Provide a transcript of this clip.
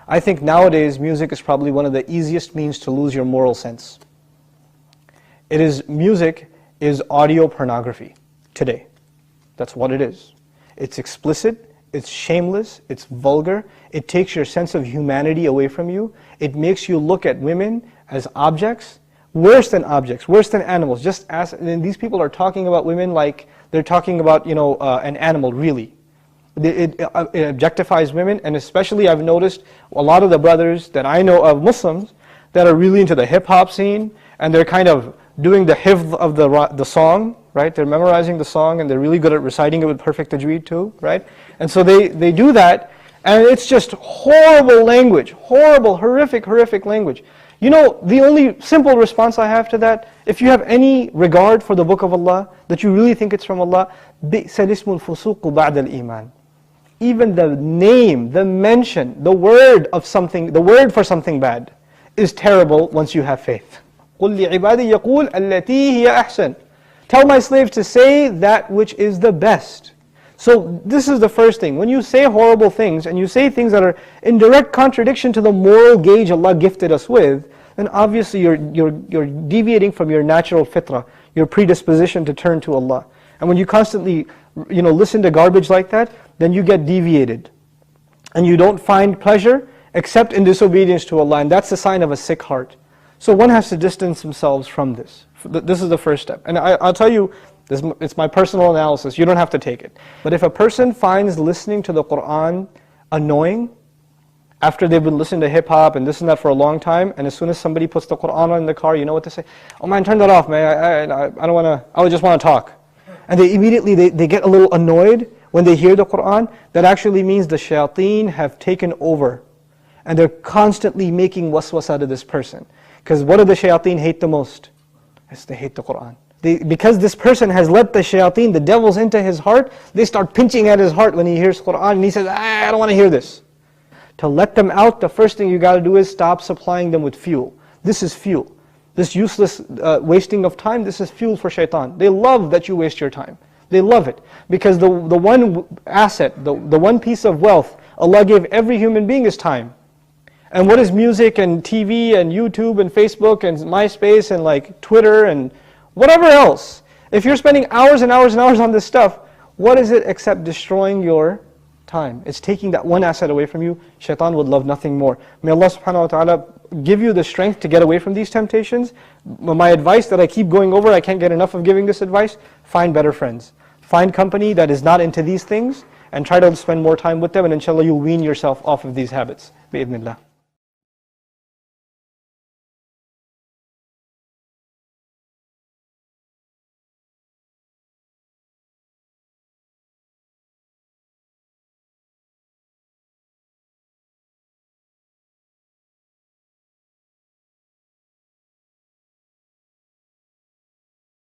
I think nowadays music is probably one of the easiest means to lose your moral sense. Music is audio pornography today. That's what it is. It's explicit, it's shameless, it's vulgar, it takes your sense of humanity away from you, it makes you look at women as objects, worse than animals. And these people are talking about women like they're talking about an animal, really. It objectifies women, and especially I've noticed a lot of the brothers that I know of, Muslims, that are really into the hip-hop scene, and they're kind of doing the hifz of the song, right? They're memorizing the song, and they're really good at reciting it with perfect tajweed too, right? And so they do that, and it's just horrible language, horrible, horrific language. The only simple response I have to that, if you have any regard for the Book of Allah, that you really think it's from Allah, بِئْسَ الْإِسْمُ الْفُسُوقُ بَعْدَ الْإِيمَانِ. Even the name, the mention, the word for something bad is terrible once you have faith. قُلْ لِعِبَادِي يَقُولْ الَّتِي هِيَ أَحْسَنُ. Tell my slaves to say that which is the best. So this is the first thing. When you say horrible things, and you say things that are in direct contradiction to the moral gauge Allah gifted us with, then obviously you're deviating from your natural fitrah, your predisposition to turn to Allah. And when you constantly listen to garbage like that, then you get deviated. And you don't find pleasure except in disobedience to Allah, and that's a sign of a sick heart. So one has to distance themselves from this. This is the first step. And I'll tell you, it's my personal analysis, you don't have to take it. But if a person finds listening to the Qur'an annoying, after they've been listening to hip-hop and this and that for a long time, and as soon as somebody puts the Qur'an on in the car, you know what they say? Oh man, turn that off, man, I don't want to, I just want to talk. And they immediately, they get a little annoyed when they hear the Qur'an. That actually means the shayateen have taken over. And they're constantly making waswas out of this person. Because what do the shayateen hate the most? They hate the Qur'an. Because this person has let the shayateen, the devils, into his heart, they start pinching at his heart when he hears Qur'an, and he says, I don't want to hear this. To let them out, the first thing you got to do is stop supplying them with fuel. This is fuel. This useless wasting of time, this is fuel for shaitan. They love that you waste your time. They love it. Because the one asset, the one piece of wealth Allah gave every human being is time. And what is music and TV and YouTube and Facebook and MySpace and like Twitter and whatever else? If you're spending hours and hours and hours on this stuff, what is it except destroying your time? It's taking that one asset away from you. Shaitan would love nothing more. May Allah subhanahu wa ta'ala give you the strength to get away from these temptations. My advice that I keep going over, I can't get enough of giving this advice, find better friends. Find company that is not into these things and try to spend more time with them, and inshallah you'll wean yourself off of these habits. Bi-idhnillah.